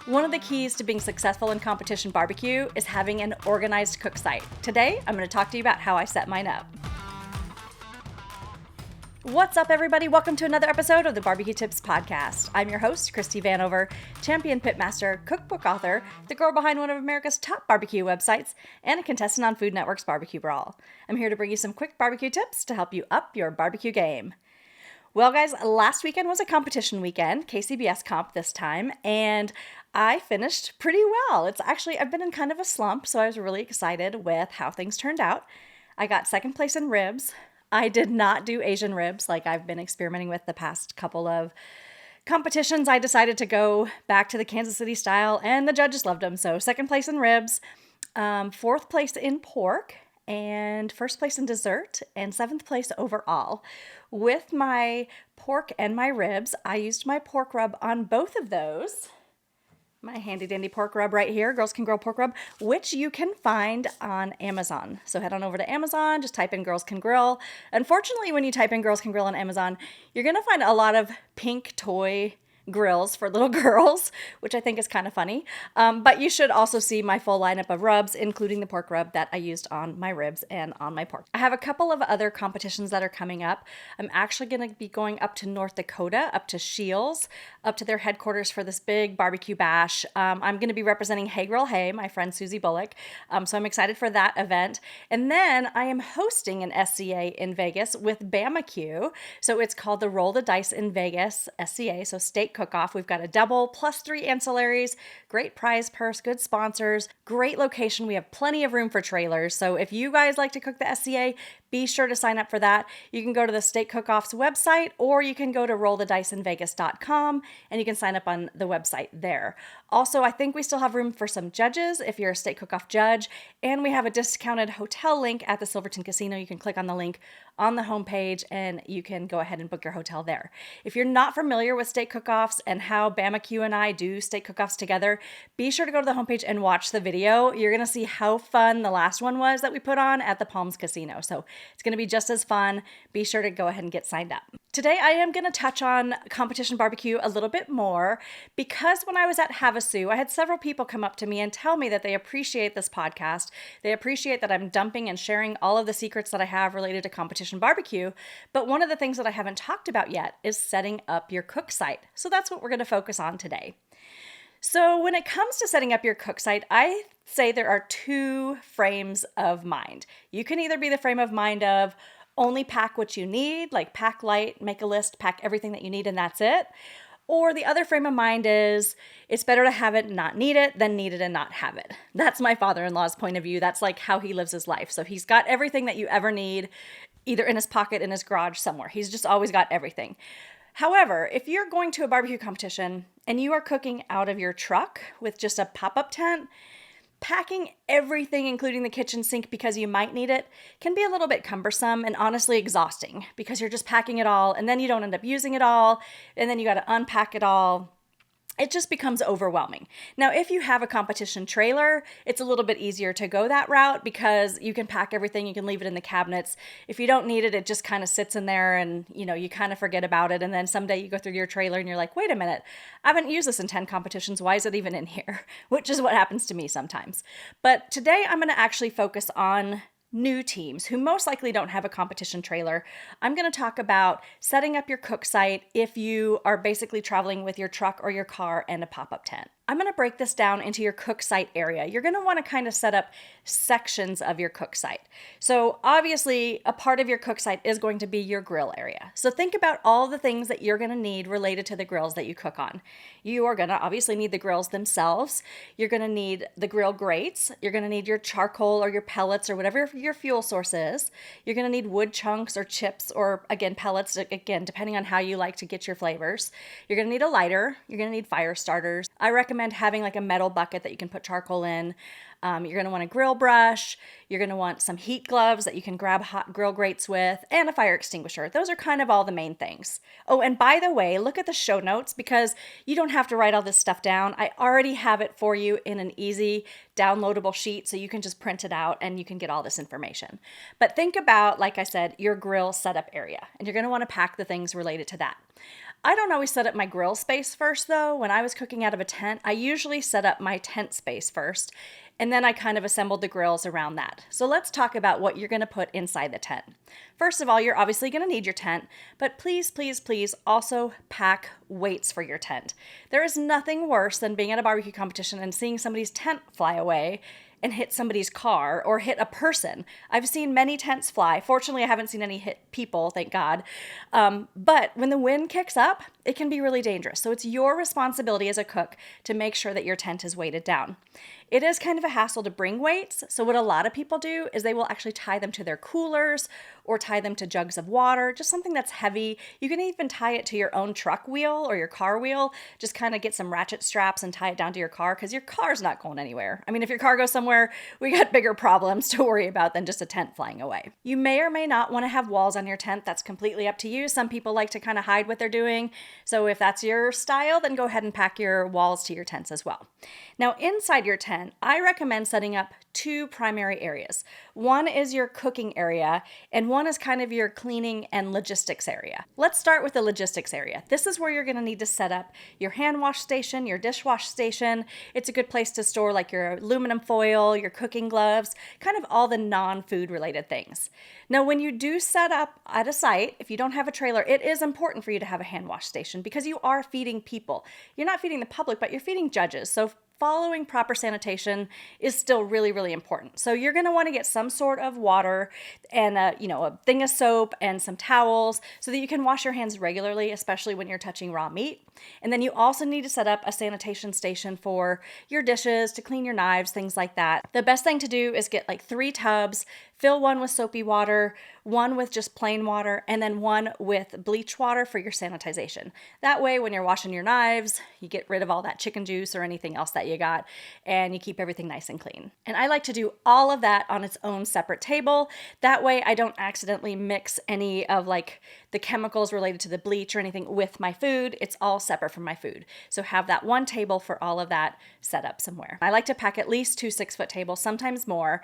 One of the keys to being successful in competition barbecue is having an organized cook site. Today, I'm going to talk to you about how I set mine up. What's up, everybody? Welcome to another episode of the Barbecue Tips Podcast. I'm your host, Christie Vanover, champion pitmaster, cookbook author, the girl behind one of America's top barbecue websites, and a contestant on Food Network's Barbecue Brawl. I'm here to bring you some quick barbecue tips to help you up your barbecue game. Well, guys, last weekend was a competition weekend, KCBS comp this time, and I finished pretty well. I've been in kind of a slump, so I was really excited with how things turned out. I got second place in ribs. I did not do Asian ribs like I've been experimenting with the past couple of competitions. I decided to go back to the Kansas City style, and the judges loved them. So second place in ribs, fourth place in pork, and first place in dessert, and seventh place overall. With my pork and my ribs, I used my pork rub on both of those. My handy dandy pork rub right here, Girls Can Grill pork rub, which you can find on Amazon. So head on over to Amazon, just type in Girls Can Grill. Unfortunately, when you type in Girls Can Grill on Amazon, you're going to find a lot of pink toy grills for little girls, which I think is kind of funny. But you should also see my full lineup of rubs, including the pork rub that I used on my ribs and on my pork. I have a couple of other competitions that are coming up. I'm actually going to be going up to North Dakota, up to Shields, up to their headquarters for this big barbecue bash. I'm going to be representing Hey Grill Hey, my friend Susie Bullock. So I'm excited for that event. And then I am hosting an SCA in Vegas with BamaQ. So it's called the Roll the Dice in Vegas SCA, so State Cook-Off. We've got a double plus 3 ancillaries, great prize purse, good sponsors, great location. We have plenty of room for trailers. So if you guys like to cook the SCA, be sure to sign up for that. You can go to the State Cook-Off's website, or you can go to rollthediceinvegas.com and you can sign up on the website there. Also, I think we still have room for some judges if you're a State Cook-Off judge, and we have a discounted hotel link at the Silverton Casino. You can click on the link on the homepage and you can go ahead and book your hotel there. If you're not familiar with State Cook-Offs and how BamaQ and I do State Cook-Offs together, be sure to go to the homepage and watch the video. You're going to see how fun the last one was that we put on at the Palms Casino. So it's going to be just as fun. Be sure to go ahead and get signed up. Today, I am going to touch on competition barbecue a little bit more because when I was at Havasu, I had several people come up to me and tell me that they appreciate this podcast. They appreciate that I'm dumping and sharing all of the secrets that I have related to competition barbecue. But one of the things that I haven't talked about yet is setting up your cook site. So that's what we're going to focus on today. So when it comes to setting up your cook site, I say there are two frames of mind. You can either be the frame of mind of only pack what you need, like pack light, make a list, pack everything that you need, and that's it. Or the other frame of mind is it's better to have it and not need it than need it and not have it. That's my father-in-law's point of view. That's like how he lives his life. So he's got everything that you ever need, either in his pocket, in his garage, somewhere. He's just always got everything. However, if you're going to a barbecue competition and you are cooking out of your truck with just a pop-up tent, packing everything, including the kitchen sink because you might need it, can be a little bit cumbersome and honestly exhausting because you're just packing it all and then you don't end up using it all and then you got to unpack it all. It just becomes overwhelming. Now, if you have a competition trailer, it's a little bit easier to go that route because you can pack everything, you can leave it in the cabinets. If you don't need it, it just kind of sits in there and, you kind of forget about it. And then someday you go through your trailer and you're like, wait a minute, I haven't used this in 10 competitions. Why is it even in here? Which is what happens to me sometimes. But today I'm going to actually focus on new teams who most likely don't have a competition trailer. I'm going to talk about setting up your cook site if you are basically traveling with your truck or your car and a pop-up tent. I'm going to break this down into your cook site area. You're going to want to kind of set up sections of your cook site. So obviously, a part of your cook site is going to be your grill area. So think about all the things that you're going to need related to the grills that you cook on. You are going to obviously need the grills themselves. You're going to need the grill grates. You're going to need your charcoal or your pellets or whatever your fuel source is. You're going to need wood chunks or chips or, again, pellets, again, depending on how you like to get your flavors. You're going to need a lighter. You're going to need fire starters. I recommend having like a metal bucket that you can put charcoal in. You're going to want a grill brush. You're going to want some heat gloves that you can grab hot grill grates with, and a fire extinguisher. Those are kind of all the main things. Oh, and by the way, look at the show notes because you don't have to write all this stuff down. I already have it for you in an easy downloadable sheet, so you can just print it out and you can get all this information. But think about, like I said, your grill setup area, and you're going to want to pack the things related to that. I don't always set up my grill space first though. When I was cooking out of a tent, I usually set up my tent space first, and then I kind of assembled the grills around that. So let's talk about what you're gonna put inside the tent. First of all, you're obviously gonna need your tent, but please, please, please also pack weights for your tent. There is nothing worse than being at a barbecue competition and seeing somebody's tent fly away and hit somebody's car or hit a person. I've seen many tents fly. Fortunately, I haven't seen any hit people, thank God. But when the wind kicks up, it can be really dangerous. So it's your responsibility as a cook to make sure that your tent is weighted down. It is kind of a hassle to bring weights. So what a lot of people do is they will actually tie them to their coolers or tie them to jugs of water, just something that's heavy. You can even tie it to your own truck wheel or your car wheel. Just kind of get some ratchet straps and tie it down to your car because your car's not going anywhere. I mean, if your car goes somewhere, we got bigger problems to worry about than just a tent flying away. You may or may not want to have walls on your tent. That's completely up to you. Some people like to kind of hide what they're doing. So if that's your style, then go ahead and pack your walls to your tents as well. Now, inside your tent, I recommend setting up two primary areas. One is your cooking area, and one is kind of your cleaning and logistics area. Let's start with the logistics area. This is where you're going to need to set up your hand wash station, your dishwash station. It's a good place to store like your aluminum foil, your cooking gloves, kind of all the non-food related things. Now, when you do set up at a site, if you don't have a trailer, it is important for you to have a hand wash station because you are feeding people. You're not feeding the public, but you're feeding judges. So following proper sanitation is still really, really important. So you're going to want to get some sort of water and a thing of soap and some towels so that you can wash your hands regularly, especially when you're touching raw meat. And then you also need to set up a sanitation station for your dishes, to clean your knives, things like that. The best thing to do is get like 3 tubs, fill one with soapy water, one with just plain water, and then one with bleach water for your sanitization. That way, when you're washing your knives, you get rid of all that chicken juice or anything else that you got, and you keep everything nice and clean. And I like to do all of that on its own separate table. That way, I don't accidentally mix any of like the chemicals related to the bleach or anything with my food. It's all separate from my food. So have that one table for all of that set up somewhere. I like to pack at least 2 6-foot tables, sometimes more.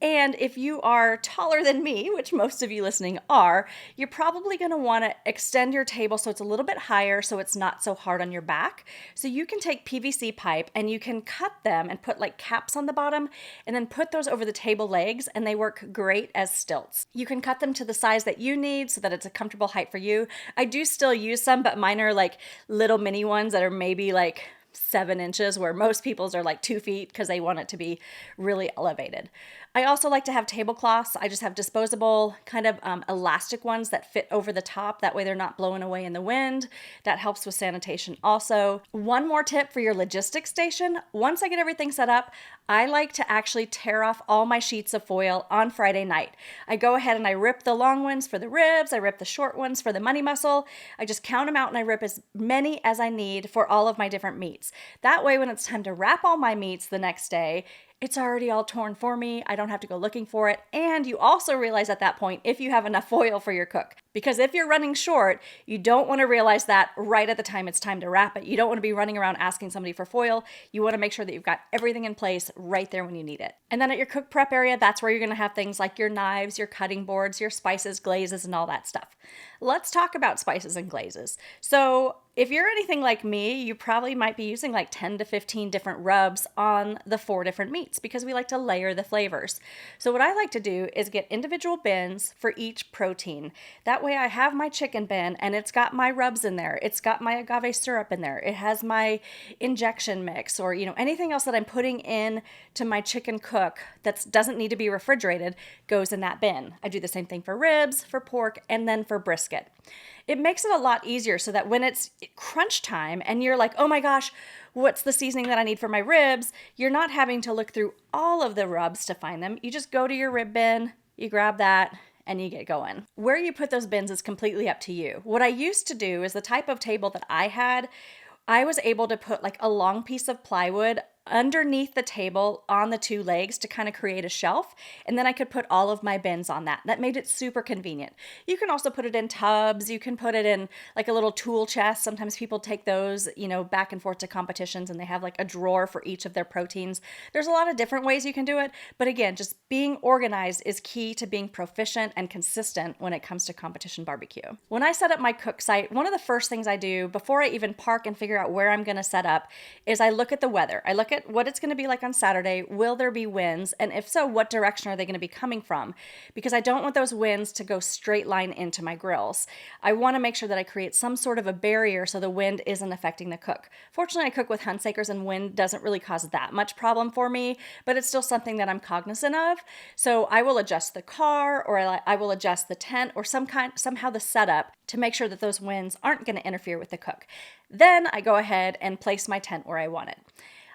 And if you are taller than me, which most of you listening are, you're probably going to want to extend your table so it's a little bit higher so it's not so hard on your back. So you can take PVC pipe and you can cut them and put like caps on the bottom and then put those over the table legs, and they work great as stilts. You can cut them to the size that you need so that it's a comfortable height for you. I do still use some, but mine are like little mini ones that are maybe like 7 inches, where most people's are like 2 feet because they want it to be really elevated. I also like to have tablecloths. I just have disposable kind of elastic ones that fit over the top. That way they're not blowing away in the wind. That helps with sanitation also. One more tip for your logistics station. Once I get everything set up, I like to actually tear off all my sheets of foil on Friday night. I go ahead and I rip the long ones for the ribs. I rip the short ones for the money muscle. I just count them out and I rip as many as I need for all of my different meats. That way, when it's time to wrap all my meats the next day, it's already all torn for me. I don't have to go looking for it. And you also realize at that point if you have enough foil for your cook. Because if you're running short, you don't want to realize that right at the time it's time to wrap it. You don't want to be running around asking somebody for foil. You want to make sure that you've got everything in place right there when you need it. And then at your cook prep area, that's where you're going to have things like your knives, your cutting boards, your spices, glazes, and all that stuff. Let's talk about spices and glazes. So if you're anything like me, you probably might be using like 10 to 15 different rubs on the 4 different meats because we like to layer the flavors. So what I like to do is get individual bins for each protein. That way I have my chicken bin and it's got my rubs in there. It's got my agave syrup in there. It has my injection mix or, anything else that I'm putting in to my chicken cook that doesn't need to be refrigerated goes in that bin. I do the same thing for ribs, for pork, and then for brisket. It makes it a lot easier so that when it's crunch time and you're like, oh my gosh, what's the seasoning that I need for my ribs? You're not having to look through all of the rubs to find them. You just go to your rib bin, you grab that, and you get going. Where you put those bins is completely up to you. What I used to do is the type of table that I had, I was able to put like a long piece of plywood underneath the table on the two legs to kind of create a shelf. And then I could put all of my bins on that. That made it super convenient. You can also put it in tubs. You can put it in like a little tool chest. Sometimes people take those, back and forth to competitions and they have like a drawer for each of their proteins. There's a lot of different ways you can do it. But again, just being organized is key to being proficient and consistent when it comes to competition barbecue. When I set up my cook site, one of the first things I do before I even park and figure out where I'm going to set up is I look at the weather. I look at what it's going to be like on Saturday. Will there be winds? And if so, what direction are they going to be coming from? Because I don't want those winds to go straight line into my grills. I want to make sure that I create some sort of a barrier so the wind isn't affecting the cook. Fortunately, I cook with Huntsakers and wind doesn't really cause that much problem for me, but it's still something that I'm cognizant of. So I will adjust the car, or I will adjust the tent, or somehow the setup to make sure that those winds aren't going to interfere with the cook. Then I go ahead and place my tent where I want it.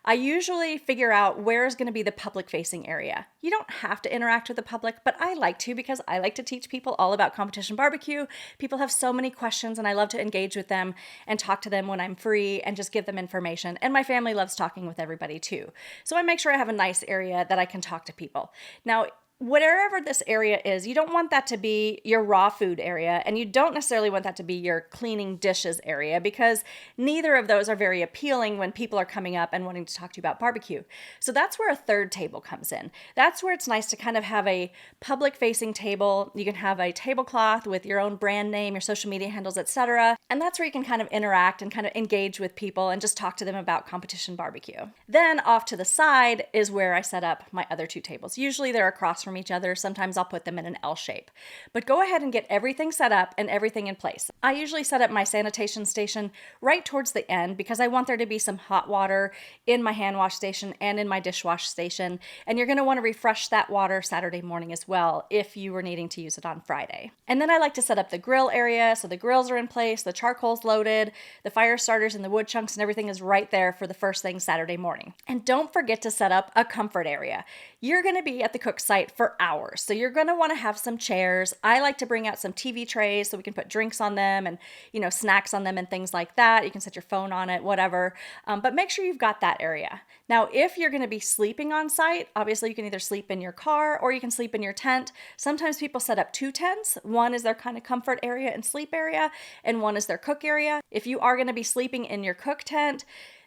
I usually figure out where is going to be the public facing area. You don't have to interact with the public, but I like to because I like to teach people all about competition barbecue. People have so many questions and I love to engage with them and talk to them when I'm free and just give them information. And my family loves talking with everybody too. So I make sure I have a nice area that I can talk to people. Now, whatever this area is, you don't want that to be your raw food area, and you don't necessarily want that to be your cleaning dishes area, because neither of those are very appealing when people are coming up and wanting to talk to you about barbecue. So that's where a third table comes in. That's where it's nice to kind of have a public-facing table. You can have a tablecloth with your own brand name, your social media handles, etc. And that's where you can kind of interact and kind of engage with people and just talk to them about competition barbecue. Then off to the side is where I set up my other two tables. Usually they're across from each other. Sometimes I'll put them in an L shape. But go ahead and get everything set up and everything in place. I usually set up my sanitation station right towards the end because I want there to be some hot water in my hand wash station and in my dishwash station. And you're going to want to refresh that water Saturday morning as well if you were needing to use it on Friday. And then I like to set up the grill area so the grills are in place, the charcoal's loaded, the fire starters and the wood chunks and everything is right there for the first thing Saturday morning. And don't forget to set up a comfort area. You're going to be at the cook site for hours. So you're going to want to have some chairs. I like to bring out some TV trays so we can put drinks on them and, snacks on them and things like that. You can set your phone on it, whatever. But make sure you've got that area. Now, if you're going to be sleeping on site, obviously you can either sleep in your car or you can sleep in your tent. Sometimes people set up two tents. One is their kind of comfort area and sleep area, and one is their cook area. If you are going to be sleeping in your cook tent,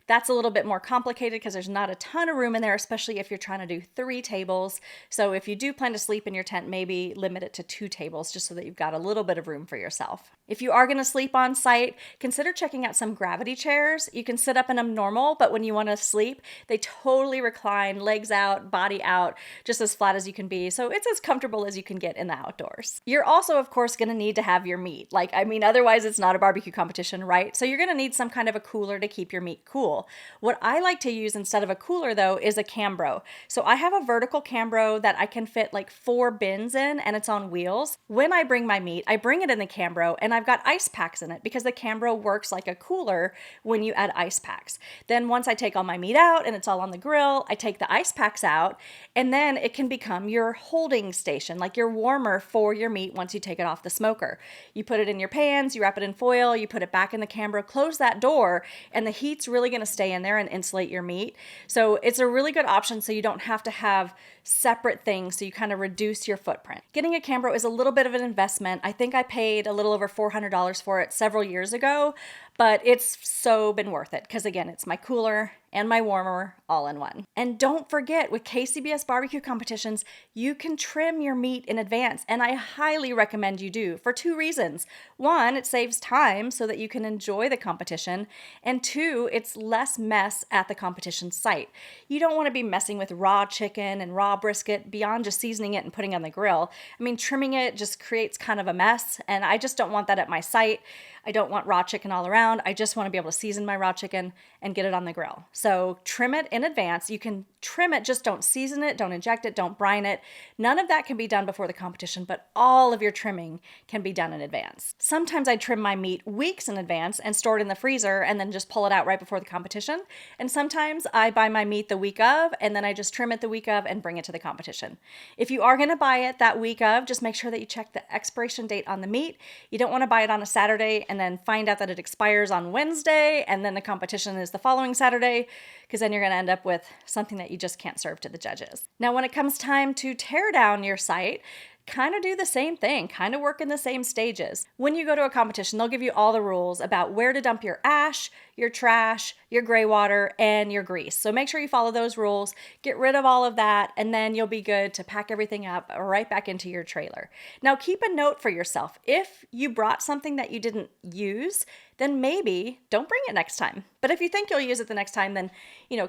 that's a little bit more complicated because there's not a ton of room in there, especially if you're trying to do 3 tables. So if you do plan to sleep in your tent, maybe limit it to 2 tables just so that you've got a little bit of room for yourself. If you are going to sleep on site, consider checking out some gravity chairs. You can sit up in them normal, but when you want to sleep, they totally recline, legs out, body out, just as flat as you can be. So it's as comfortable as you can get in the outdoors. You're also, of course, going to need to have your meat. Otherwise it's not a barbecue competition, right? So you're going to need some kind of a cooler to keep your meat cool. What I like to use instead of a cooler, though, is a Cambro. So I have a vertical Cambro that I can fit like 4 bins in, and it's on wheels. When I bring my meat, I bring it in the Cambro, and I've got ice packs in it because the Cambro works like a cooler when you add ice packs. Then once I take all my meat out and it's all on the grill, I take the ice packs out, and then it can become your holding station, like your warmer for your meat once you take it off the smoker. You put it in your pans, you wrap it in foil, you put it back in the Cambro, close that door, and the heat's really going to stay in there and insulate your meat. So it's a really good option so you don't have to have separate things, so you kind of reduce your footprint. Getting a Cambro is a little bit of an investment. I think I paid a little over $400 for it several years ago, but it's so been worth it because again, it's my cooler and my warmer all in one. And don't forget, with KCBS barbecue competitions, you can trim your meat in advance, and I highly recommend you do for 2 reasons. 1, it saves time so that you can enjoy the competition, and 2, it's less mess at the competition site. You don't want to be messing with raw chicken and raw brisket beyond just seasoning it and putting it on the grill. Trimming it just creates kind of a mess, and I just don't want that at my site. I don't want raw chicken all around. I just want to be able to season my raw chicken and get it on the grill. So trim it in advance. You can trim it, just don't season it, don't inject it, don't brine it. None of that can be done before the competition, but all of your trimming can be done in advance. Sometimes I trim my meat weeks in advance and store it in the freezer and then just pull it out right before the competition. And sometimes I buy my meat the week of and then I just trim it the week of and bring it to the competition. If you are going to buy it that week of, just make sure that you check the expiration date on the meat. You don't want to buy it on a Saturday and then find out that it expired fires on Wednesday and then the competition is the following Saturday, because then you're going to end up with something that you just can't serve to the judges. Now, when it comes time to tear down your site, kind of do the same thing, kind of work in the same stages. When you go to a competition, they'll give you all the rules about where to dump your ash, your trash, your gray water, and your grease. So make sure you follow those rules, get rid of all of that, and then you'll be good to pack everything up right back into your trailer. Now, keep a note for yourself. If you brought something that you didn't use, then maybe don't bring it next time. But if you think you'll use it the next time, then,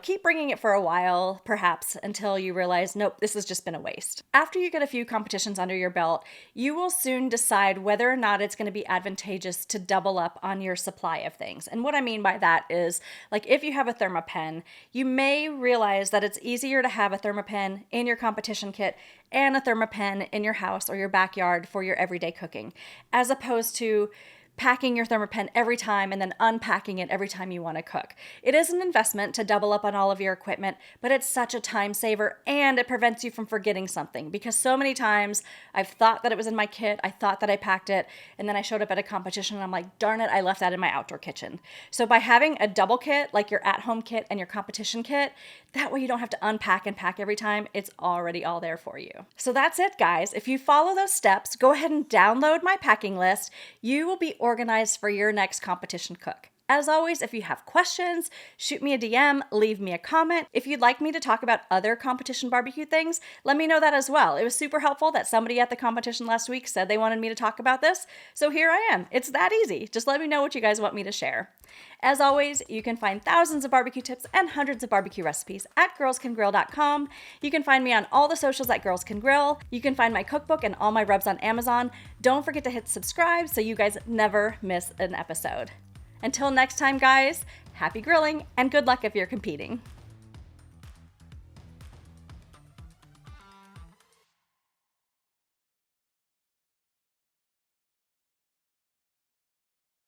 keep bringing it for a while, perhaps until you realize, nope, this has just been a waste. After you get a few competitions under your belt, you will soon decide whether or not it's going to be advantageous to double up on your supply of things. And what I mean by that is, like, if you have a thermopen, you may realize that it's easier to have a thermopen in your competition kit and a thermopen in your house or your backyard for your everyday cooking, as opposed to packing your thermopen every time and then unpacking it every time you want to cook. It is an investment to double up on all of your equipment, but it's such a time saver and it prevents you from forgetting something, because so many times I've thought that it was in my kit, I thought that I packed it, and then I showed up at a competition and I'm like, darn it, I left that in my outdoor kitchen. So by having a double kit, like your at-home kit and your competition kit, that way you don't have to unpack and pack every time. It's already all there for you. So that's it, guys. If you follow those steps, go ahead and download my packing list. You will be organized for your next competition cook. As always, if you have questions, shoot me a DM, leave me a comment. If you'd like me to talk about other competition barbecue things, let me know that as well. It was super helpful that somebody at the competition last week said they wanted me to talk about this, so here I am. It's that easy. Just let me know what you guys want me to share. As always, you can find thousands of barbecue tips and hundreds of barbecue recipes at girlscangrill.com. You can find me on all the socials at Girls Can Grill. You can find my cookbook and all my rubs on Amazon. Don't forget to hit subscribe so you guys never miss an episode. Until next time, guys, happy grilling and good luck if you're competing.